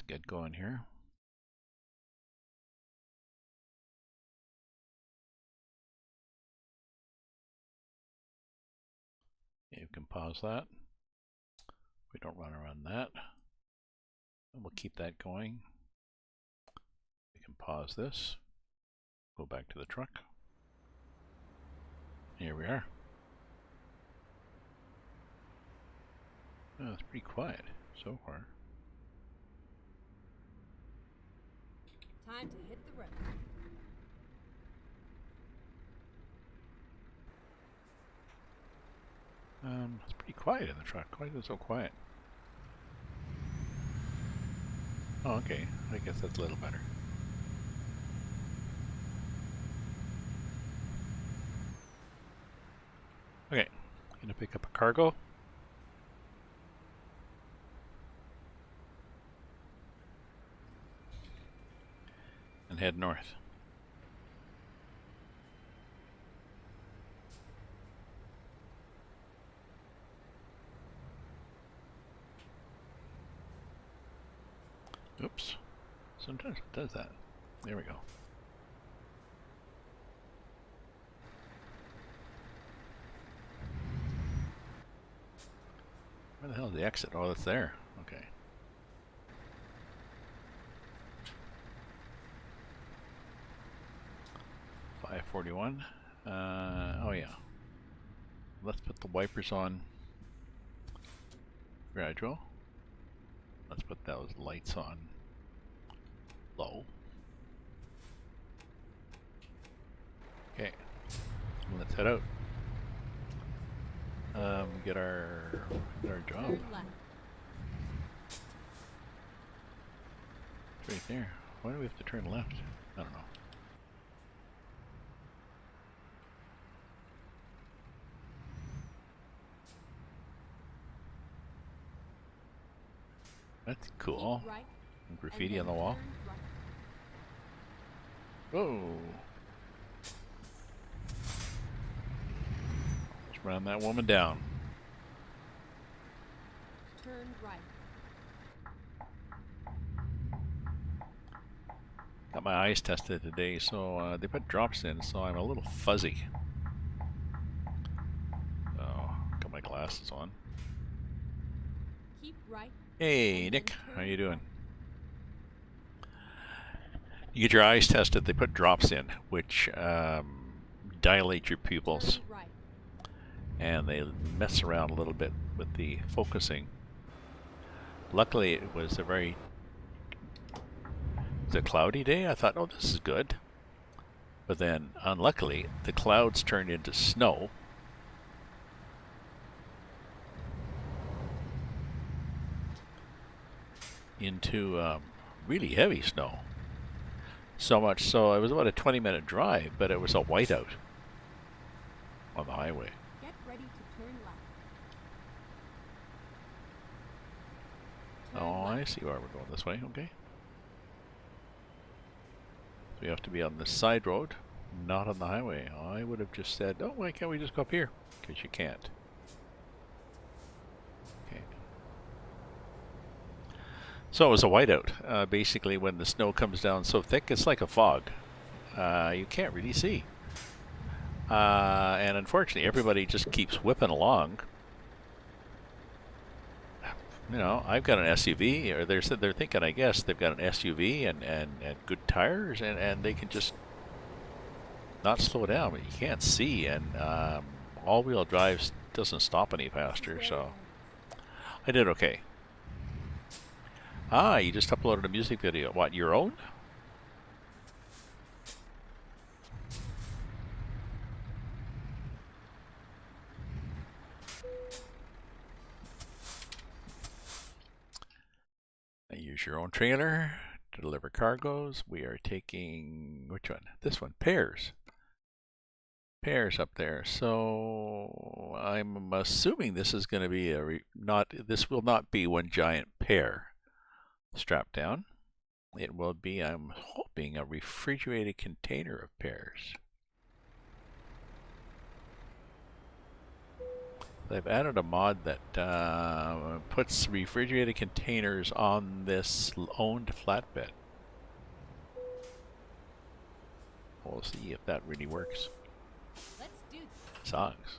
get going here. You can pause that. We don't run around that. And we'll keep that going. We can pause this. Go back to the truck. Here we are. Oh, it's pretty quiet so far. Time to hit the road. It's pretty quiet in the truck. Why is it so quiet? Oh, okay. I guess that's a little better. Okay, gonna pick up a cargo. And head north. Oops. Sometimes it does that. There we go. Where the hell is the exit? Oh, it's there. Okay. $5.41. Oh yeah. Let's put the wipers on gradual. Let's put those lights on low. Okay. Let's head out. Get our job. Turn left. It's right there. Why do we have to turn left? I don't know. That's cool. Keep right, Graffiti and on the then wall. turn right. Whoa! Let's run that woman down. Turn right. Got my eyes tested today, so they put drops in, so I'm a little fuzzy. Oh, got my glasses on. Keep right. Hey, Nick, how you doing? You get your eyes tested, they put drops in, which dilate your pupils, Turn right. and they mess around a little bit with the focusing. Luckily, it was a cloudy day. I thought, oh, this is good. But then, unluckily, the clouds turned into snow. Into really heavy snow. So much so, it was about a 20-minute drive, but it was a whiteout on the highway. Get ready to turn left. Turn Oh, I left. see why we're going this way, okay. So we have to be on the side road, not on the highway. I would have just said, oh, why can't we just go up here? Because you can't. Okay. So it was a whiteout. Basically, when the snow comes down so thick, it's like a fog. You can't really see. And unfortunately, everybody just keeps whipping along. You know, I've got an SUV, or they're thinking, I guess, they've got an SUV and good tires, and they can just not slow down, but you can't see, and all-wheel drive doesn't stop any faster, so I did okay. Ah, you just uploaded a music video. What, your own? Use your own trailer to deliver cargoes. We are taking, which one? This one, pears. Pears up there. So I'm assuming this is going to be this will not be one giant pear strapped down. It will be, I'm hoping, a refrigerated container of pears. They've added a mod that puts refrigerated containers on this owned flatbed. We'll see if that really works. Let's do this. Songs.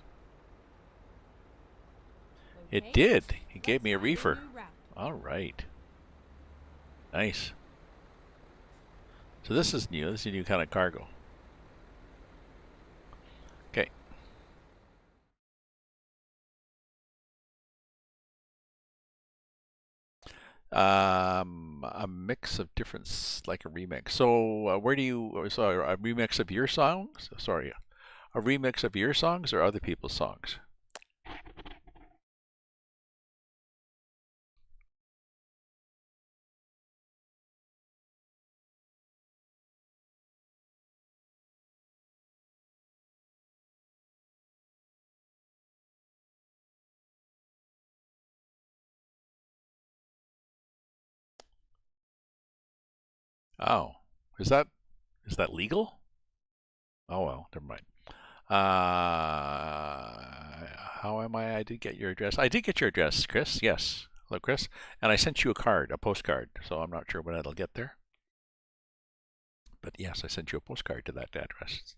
It Okay. did. It gave Let's me a find a reefer. new route. All right. Nice. So this is new. This is a new kind of cargo. Okay. A mix of different, like a remix. So where do you? So a remix of your songs? Sorry, a remix of your songs or other people's songs? Oh, is that is that legal? Oh well, never mind. How am I? I did get your address. I did get your address, Chris. Yes. Hello, Chris. And I sent you a card, a postcard. So I'm not sure when it'll get there. But yes, I sent you a postcard to that address.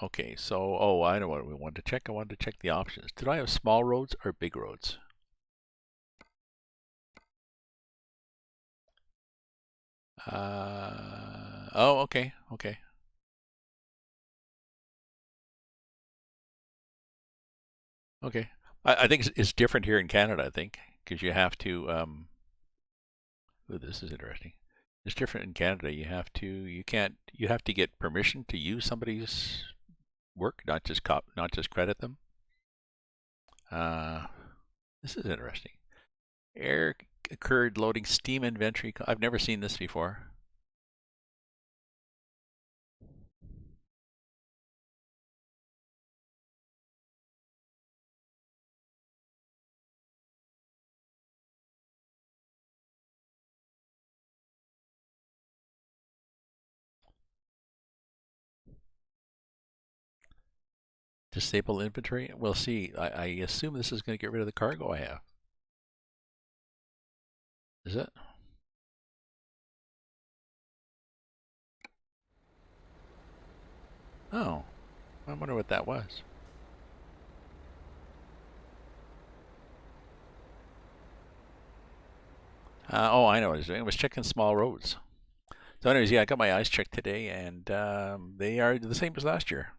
Okay, so, oh, I know what we wanted to check. I wanted to check the options. Did I have small roads or big roads? Oh, okay, okay, okay. I think it's different here in Canada, I think, because you have to, ooh, this is interesting. It's different in Canada. You can't, you have to get permission to use somebody's work, not just credit them. Uh, this is interesting. Error occurred loading Steam inventory. I've never seen this before. Disable inventory. We'll see. I assume this is going to get rid of the cargo I have. Is it? Oh, I wonder what that was. Oh, I know what I was doing. I was checking small roads. So, anyways, yeah, I got my eyes checked today, and they are the same as last year.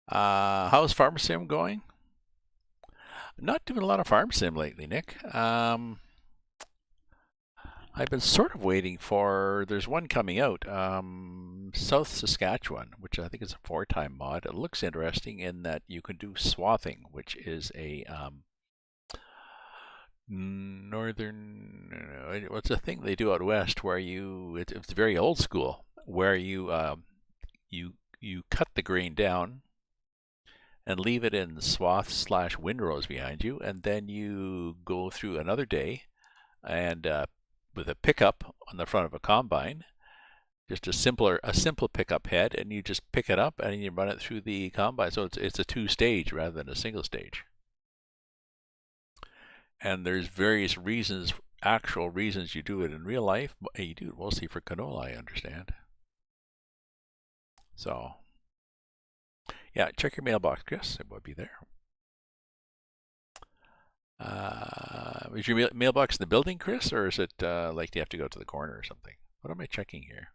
How's Farm Sim going? Not doing a lot of Farm Sim lately, Nick. I've been sort of waiting for. There's one coming out, South Saskatchewan, which I think is a four-time mod. It looks interesting in that you can do swathing, which is a northern. What's a thing they do out west where it's very old school, where you cut the grain down and leave it in swaths slash windrows behind you, and then you go through another day and with a pickup on the front of a combine, just a simple pickup head, and you just pick it up and you run it through the combine. So it's a two stage rather than a single stage. And there's various reasons, actual reasons you do it in real life. You do it mostly for canola, I understand. So yeah, check your mailbox, Chris. It would be there. Is your mailbox in the building, Chris, or is it like do you have to go to the corner or something? What am I checking here?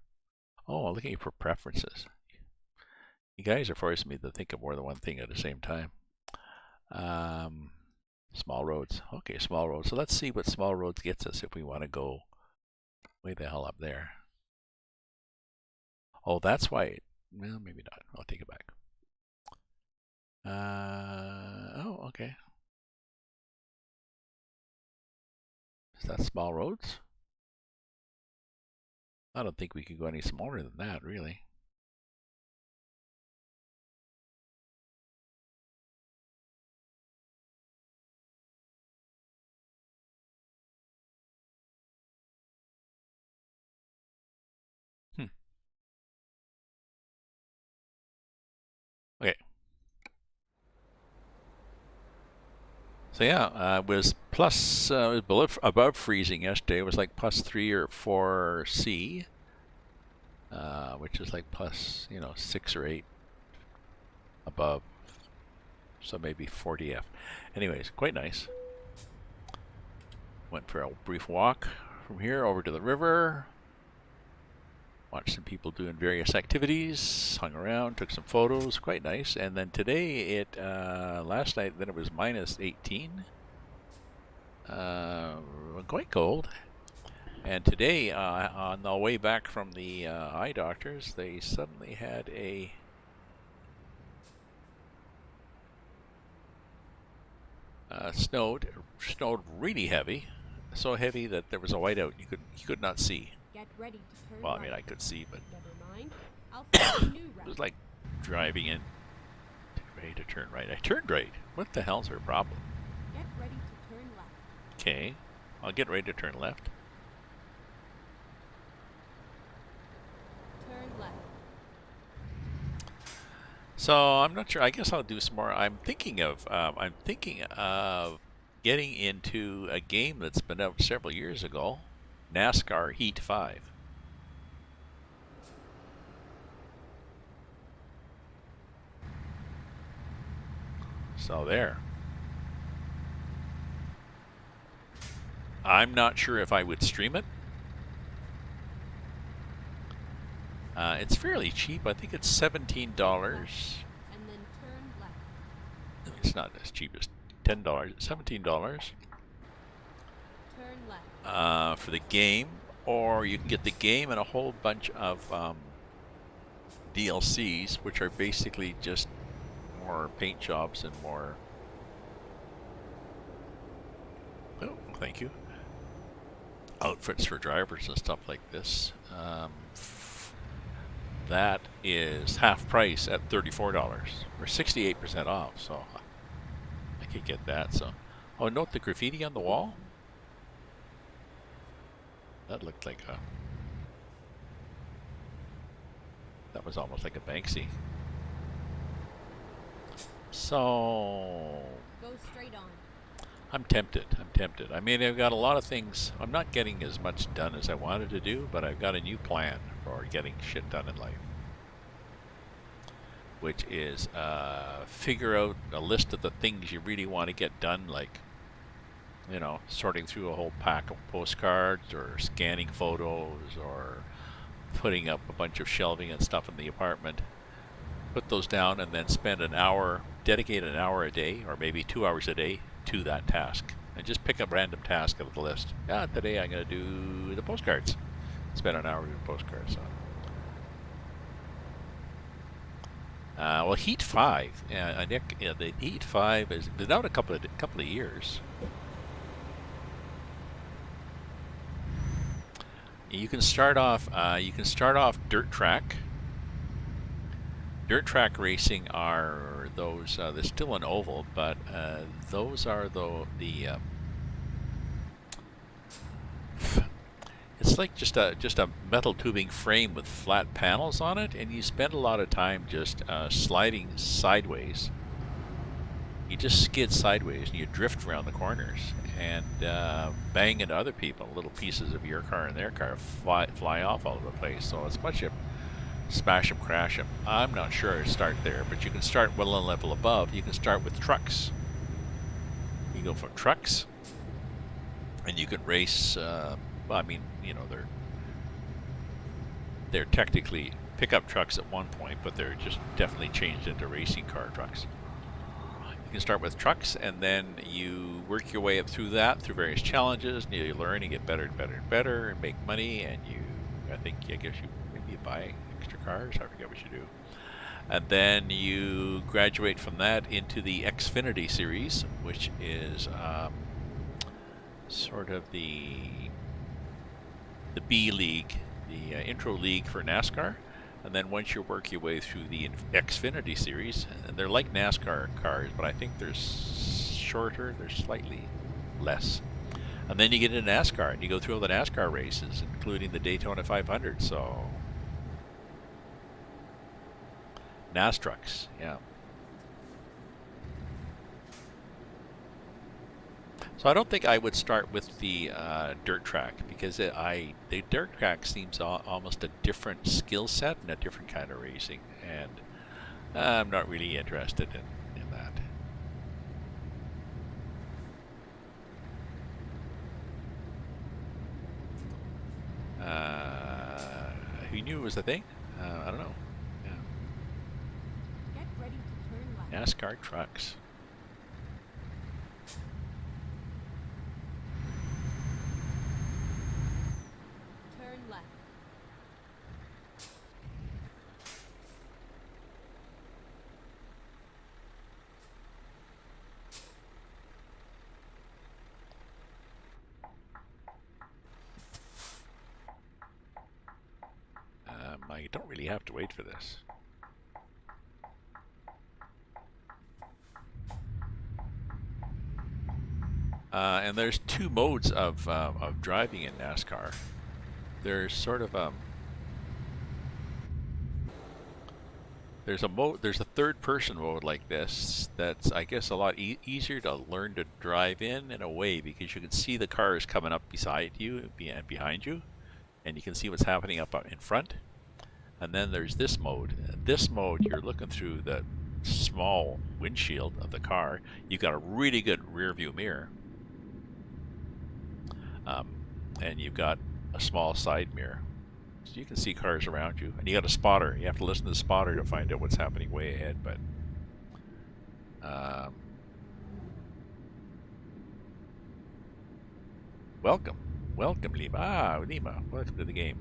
Oh, I'm looking for preferences. You guys are forcing me to think of more than one thing at the same time. Um, Small roads. Okay, small roads. So let's see what small roads gets us if we want to go way the hell up there. Oh, that's why. Well, maybe not. I'll take it back. Oh, okay. Is that small roads? I don't think we could go any smaller than that, really. Hmm. So yeah, it was plus, it was above freezing yesterday. It was like plus 3 or 4 C, which is like plus, 6 or 8 above. So maybe 40 F. Anyways, quite nice. Went for a brief walk from here over to the river. Watched some people doing various activities, hung around, took some photos, quite nice. And then today, last night, then it was minus 18. Quite cold. And today, on the way back from the eye doctors, they suddenly had snowed really heavy, so heavy that there was a whiteout. You could not see. Get ready to turn Well, I right. mean, I could see, but Never mind. I'll find a new it route. was like driving in, ready to turn right. I turned right. What the hell's her problem? Get ready to turn left. Okay, I'll get ready to turn left. Turn left. So I'm not sure. I guess I'll do some more. I'm thinking of getting into a game that's been out several years ago, NASCAR Heat 5. So there. I'm not sure if I would stream it. It's fairly cheap. I think it's $17. And then turn left. It's not as cheap as $10. It's $17 Turn left. for the game, or you can get the game and a whole bunch of DLCs, which are basically just more paint jobs and more. Oh, thank you. Outfits for drivers and stuff like this. That is half price at $34 or 68% off. So I could get that. So, oh, note the graffiti on the wall. That looked like a. That was almost like a Banksy. So Go straight on. I'm tempted. I mean, I've got a lot of things. I'm not getting as much done as I wanted to do, but I've got a new plan for getting shit done in life, which is figure out a list of the things you really want to get done, like, sorting through a whole pack of postcards or scanning photos or putting up a bunch of shelving and stuff in the apartment. Put those down and then spend an hour, dedicate an hour a day or maybe 2 hours a day to that task. And just pick a random task out of the list. Yeah, today I'm going to do the postcards. Spend an hour doing postcards. So. Well, Heat 5. The Heat 5 has been out a couple of years. You can start off. Dirt track. Dirt track racing are those. They're still an oval, but those are the. It's like just a metal tubing frame with flat panels on it, and you spend a lot of time just sliding sideways. You just skid sideways and you drift around the corners and bang into other people. Little pieces of your car and their car fly off all over the place. So it's a bunch of smash them, crash them. I'm not sure to start there, but you can start one level above. You can start with trucks. You go for trucks, and you can race. I mean, they're technically pickup trucks at one point, but they're just definitely changed into racing car trucks. You can start with trucks, and then you work your way up through various challenges, and you learn, you get better and better and better, and make money, and I guess you maybe buy extra cars, I forget what you do. And then you graduate from that into the Xfinity series, which is sort of the B league, the intro league for NASCAR. And then once you work your way through the Xfinity series, and they're like NASCAR cars, but I think they're shorter, they're slightly less. And then you get into NASCAR, and you go through all the NASCAR races, including the Daytona 500. So, NASTRUX, yeah. So I don't think I would start with the dirt track because the dirt track seems almost a different skill set and a different kind of racing, and I'm not really interested in that. Who knew it was a thing? I don't know. Yeah. Get ready to turn left. NASCAR trucks. Turn left. I don't really have to wait for this. And there's two modes of driving in NASCAR. There's sort of there's a third person mode like this that's I guess a lot easier to learn to drive in a way because you can see the cars coming up beside you and behind you, and you can see what's happening up in front. And then there's this mode. This mode, you're looking through the small windshield of the car. You've got a really good rear view mirror. And you've got a small side mirror. So you can see cars around you. And you got a spotter. You have to listen to the spotter to find out what's happening way ahead. But welcome. Welcome, Lima. Ah, Lima. Welcome to the game.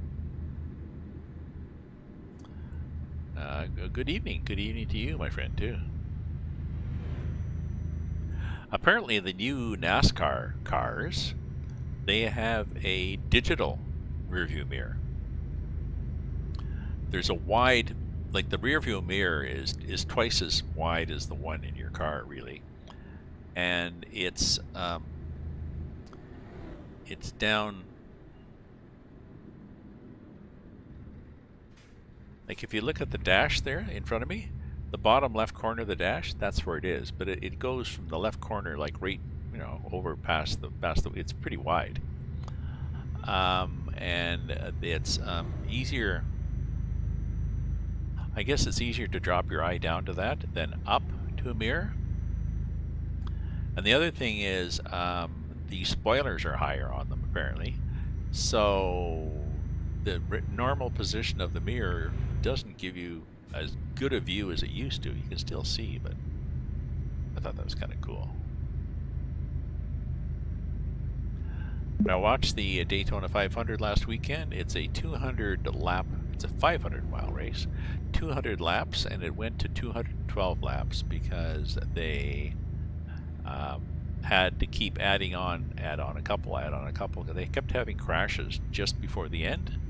Good evening. Good evening to you, my friend, too. Apparently, the new NASCAR cars, they have a digital rearview mirror. There's a wide, like the rearview mirror is twice as wide as the one in your car, really, and it's down. Like if you look at the dash there in front of me, the bottom left corner of the dash, that's where it is. But it goes from the left corner, like right, over past the. It's pretty wide, and it's easier. I guess it's easier to drop your eye down to that than up to a mirror. And the other thing is the spoilers are higher on them apparently, so the normal position of the mirror doesn't give you as good a view as it used to. You can still see, but I thought that was kind of cool. I watched the Daytona 500 last weekend. It's a 200 lap, it's a 500 mile race, 200 laps, and it went to 212 laps because they had to keep adding on a couple. They kept having crashes just before the end,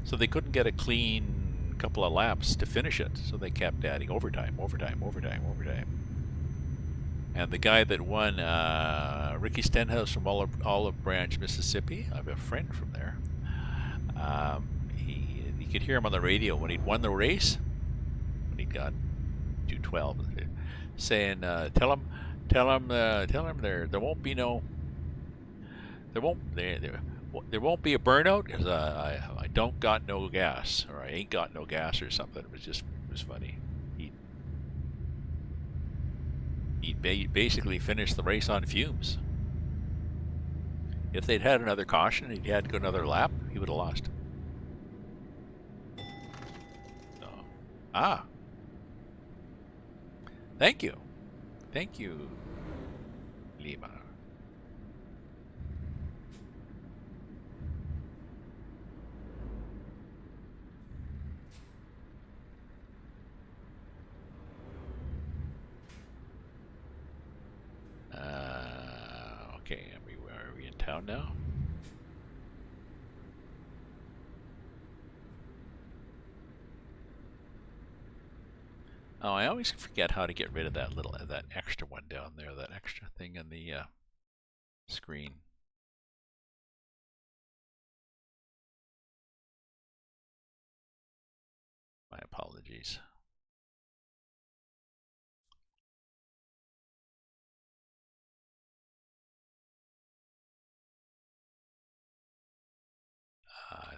so they couldn't get a clean couple of laps to finish it. So they kept adding overtime. And the guy that won, Ricky Stenhouse from Olive Branch, Mississippi, I have a friend from there. You could hear him on the radio when he'd won the race, when he got 212, saying, "Tell him there won't be no, there won't be a burnout because I don't got no gas, or I ain't got no gas, or something." It was funny. He basically finished the race on fumes. If they'd had another caution and he'd had to go another lap, he would have lost. So, thank you, Lima. Okay, are we in town now? Oh, I always forget how to get rid of that extra one down there, that extra thing on the screen. My apologies.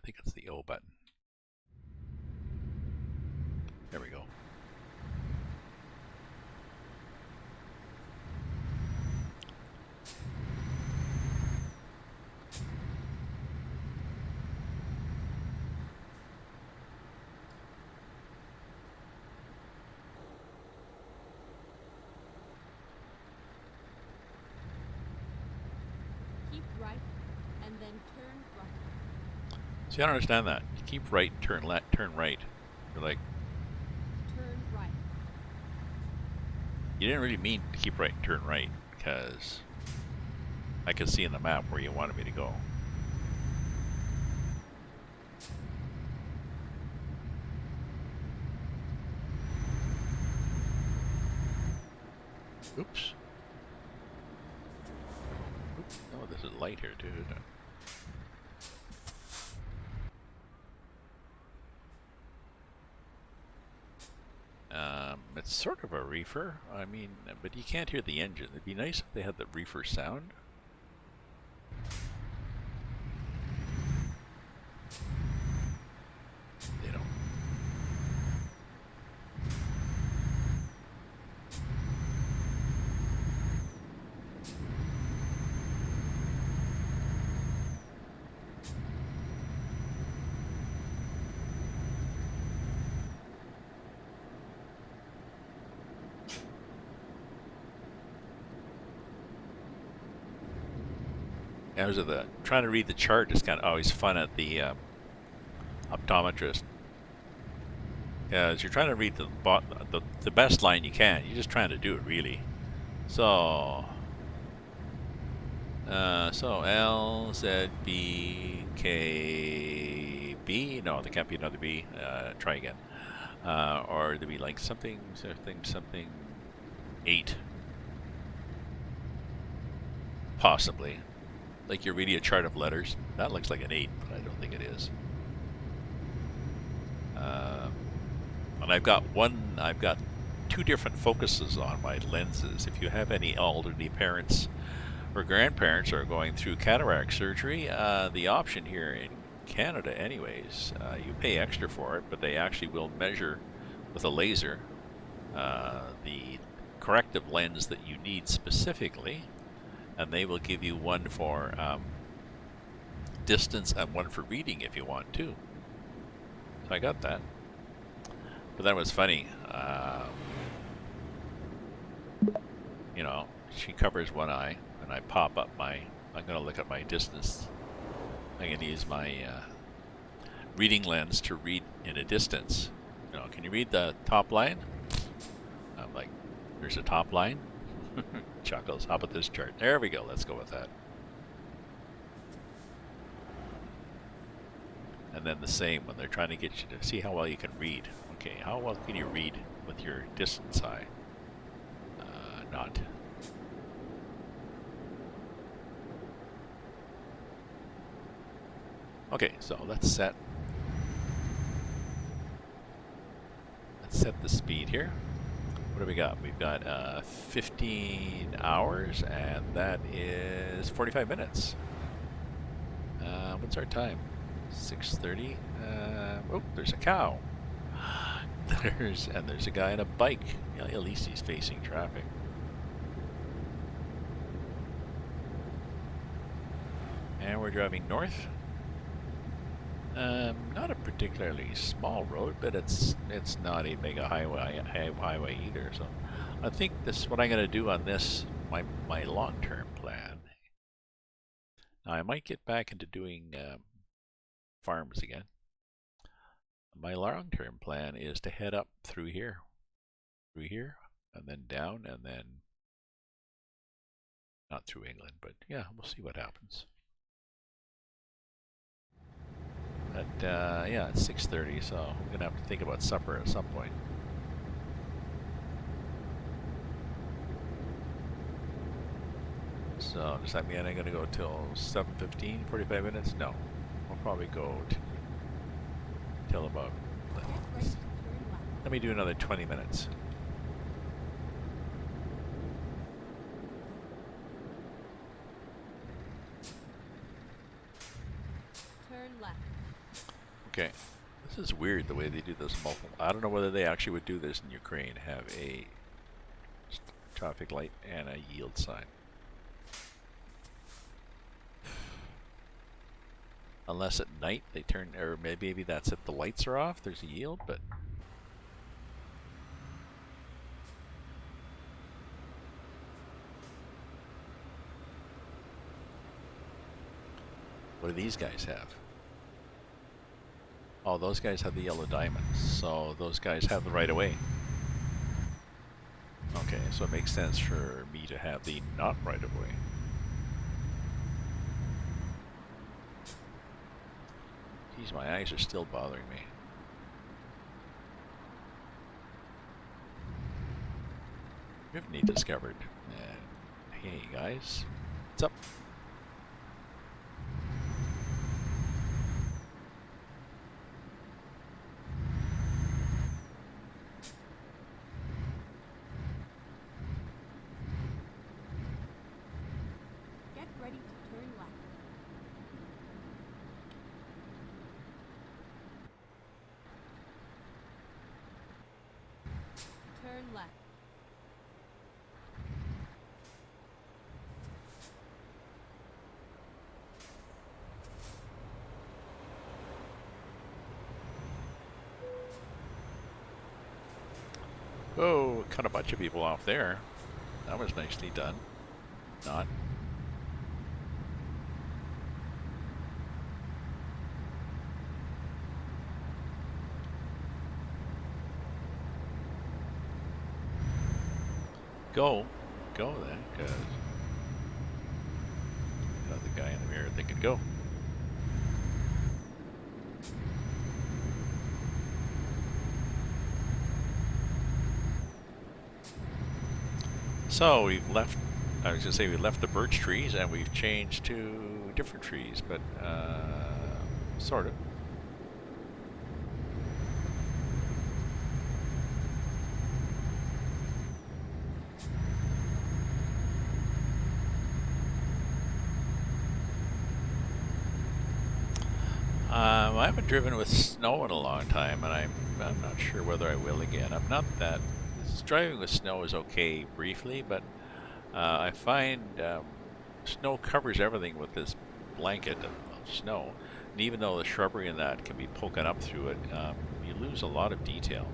think it's the O button. There we go. Keep right, and then turn right. See, I don't understand that. You keep right, turn left, turn right. You're like, Turn right. you didn't really mean to keep right, turn right, because I could see in the map where you wanted me to go. Oops. Oops. Oh, this is light here too, isn't it? It's sort of a reefer. I mean, but you can't hear the engine. It'd be nice if they had the reefer sound. They don't. I was trying to read the chart is kind of always fun at the optometrist. As you're trying to read the best line you can, you're just trying to do it really. So L Z B K B. No, there can't be another B. Try again. Or there'd be like something 8, possibly. Like you're reading a chart of letters. That looks like an 8, but I don't think it is. And I've got 2 different focuses on my lenses. If you have any elderly parents or grandparents who are going through cataract surgery, the option here in Canada anyways, you pay extra for it, but they actually will measure with a laser the corrective lens that you need specifically, and they will give you one for distance and one for reading if you want to. So I got that. But that was funny. You know, she covers one eye, and I pop up I'm going to look at my distance. I'm going to use my reading lens to read in a distance. You know, can you read the top line? I'm like, there's a top line? Chuckles. How about this chart? There we go. Let's go with that. And then the same when they're trying to get you to see how well you can read. Okay, how well can you read with your distance eye? Not. Okay, so let's set the speed here. What do we got? We've got 15 hours, and that is 45 minutes. What's our time? 6:30. Oh, there's a cow. There's a guy on a bike. Yeah, at least he's facing traffic. And we're driving north. Not a particularly small road, but it's not a mega highway either. So I think this what I'm going to do on this my long-term plan. Now I might get back into doing farms again. My long-term plan is to head up through here, and then down, and then not through England, but yeah, we'll see what happens. But yeah, it's 6:30, so I'm gonna have to think about supper at some point. So does that mean I'm gonna go till 7:15, 45 minutes? No, we'll probably go till about. Let me do another 20 minutes. Turn left. Okay. This is weird the way they do this multiple. I don't know whether they actually would do this in Ukraine, have a traffic light and a yield sign. Unless at night they turn, or maybe that's if the lights are off, there's a yield, but. What do these guys have? Oh, those guys have the yellow diamonds, so those guys have the right of way. Okay, so it makes sense for me to have the not right of way. Geez, my eyes are still bothering me. Rivney discovered. Hey guys, what's up? Get ready to turn left. Turn left. Oh, cut a bunch of people off there. That was nicely done. Not. Go then, because the guy in the mirror thinking go. So we've left, I was gonna say we left the birch trees and we've changed to different trees, but sort of. I haven't driven with snow in a long time, and I'm not sure whether I will again. I'm not that. Driving with snow is okay briefly, but I find snow covers everything with this blanket of snow, and even though the shrubbery and that can be poking up through it, you lose a lot of detail,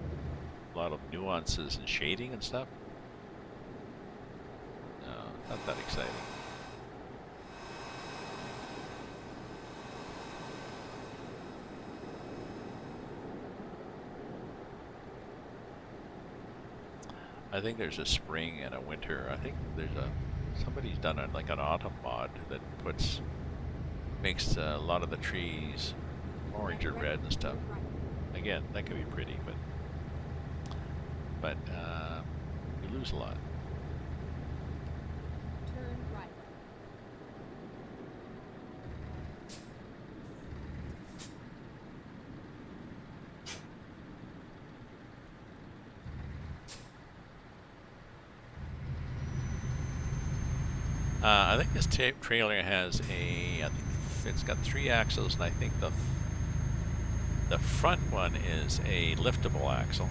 a lot of nuances and shading and stuff. Not that exciting. I think there's a spring and a winter. I think there's somebody's done like an autumn mod that makes a lot of the trees orange or red and stuff. Again, that could be pretty, but you lose a lot. Turn right. I think this trailer has I think it's got 3 axles, and I think the front one is a liftable axle.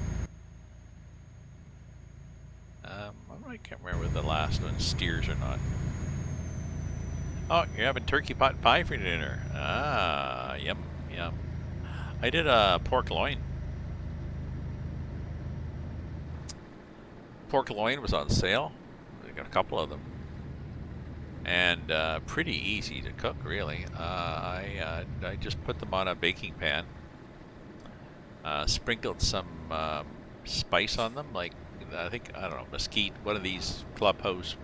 I can't remember whether the last one steers or not. Oh, you're having turkey pot pie for dinner. Ah, yum, yum. I did a pork loin. Pork loin was on sale. I got a couple of them. And pretty easy to cook, really. I just put them on a baking pan, sprinkled some spice on them, like I don't know, mesquite, one of these clubhouse,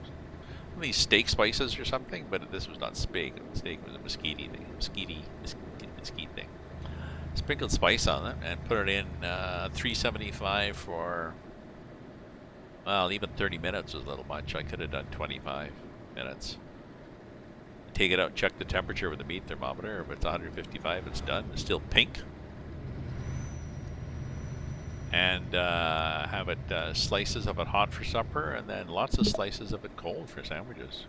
one of these steak spices or something. But this was not steak. Steak was a mesquite thing. Sprinkled spice on it and put it in 375 for, well, even 30 minutes was a little much. I could have done 25 minutes. Take it out, check the temperature with the meat thermometer. If it's 155, it's done. It's still pink. And have it slices of it hot for supper, and then lots of slices of it cold for sandwiches.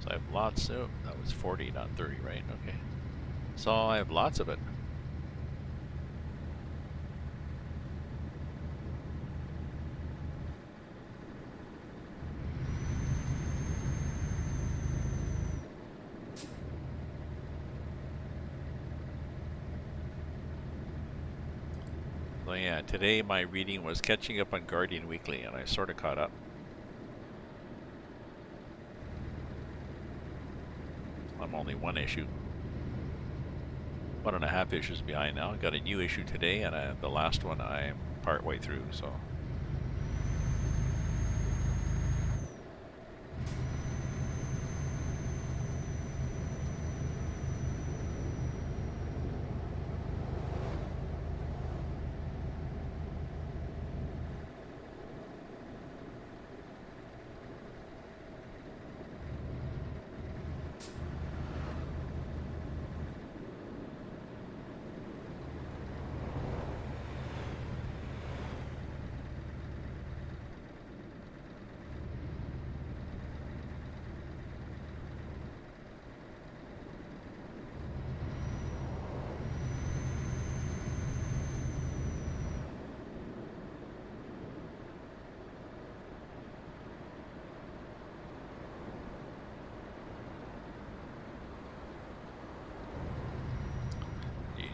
So I have lots of, that was 40, not 30, right? Okay. So I have lots of it. So yeah, today my reading was catching up on Guardian Weekly, and I sort of caught up. I'm only 1.5 issues behind now. I got a new issue today, and the last one I'm part way through, so.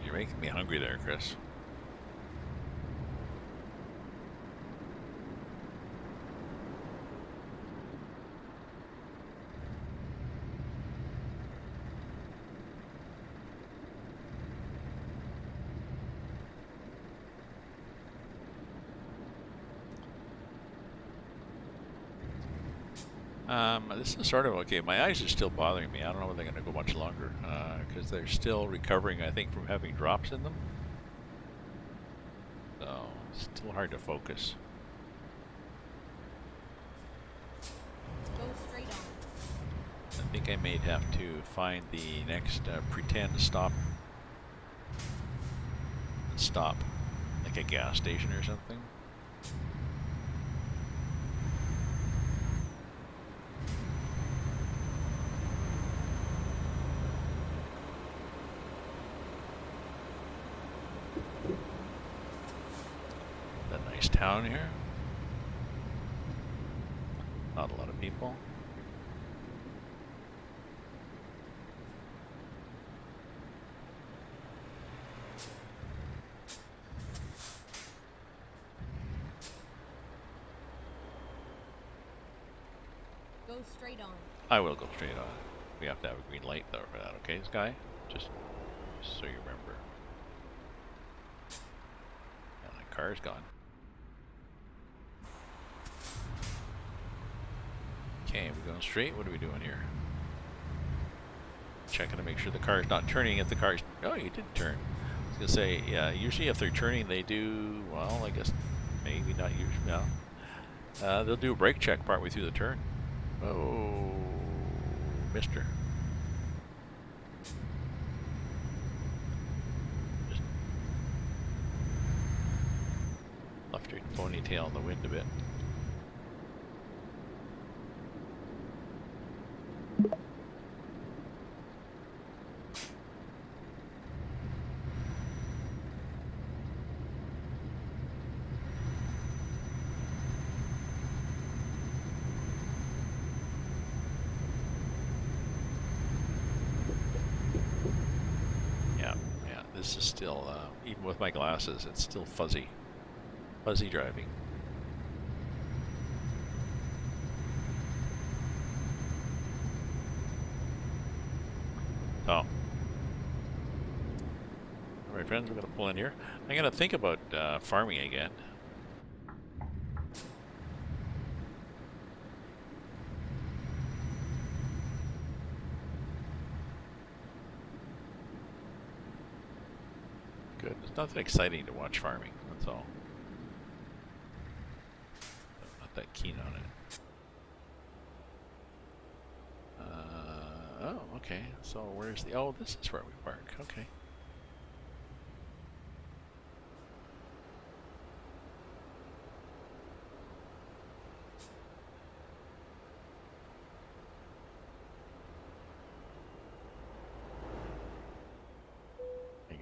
You're making me hungry there, Chris. This is sort of okay. My eyes are still bothering me. I don't know if they're going to go much longer because they're still recovering, I think, from having drops in them. So, still hard to focus. Go straight on. I think I may have to find the next pretend stop, like a gas station or something. A nice town here. Not a lot of people. Go straight on. I will go straight on. We have to have a green light though for that, okay, Sky? Just so you remember. Yeah, that car's gone. Okay, we're going straight. What are we doing here? Checking to make sure the car's not turning. If the car's... Oh, you did turn. I was going to say, yeah, usually if they're turning, they do... Well, I guess maybe not usually. No. They'll do a brake check partway through the turn. Oh, mister. Just left your ponytail in the wind a bit. This is still, even with my glasses, it's still fuzzy. Fuzzy driving. So, all right, friends, we're going to pull in here. I'm going to think about farming again. Good. It's nothing exciting to watch farming, that's all. I'm not that keen on it. Oh, okay. So where's the... Oh, this is where we park. Okay.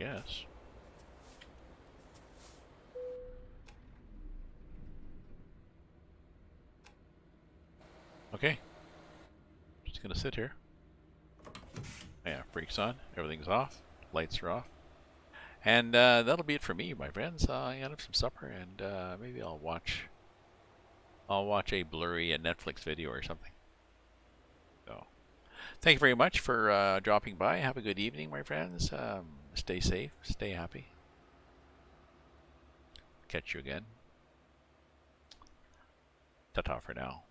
guess. Okay. Just gonna sit here. Yeah, brakes on. Everything's off. Lights are off. And that'll be it for me, my friends. I got some supper, and maybe I'll watch a blurry Netflix video or something. So, thank you very much for dropping by. Have a good evening, my friends. Stay safe. Stay happy. Catch you again. Ta-ta for now.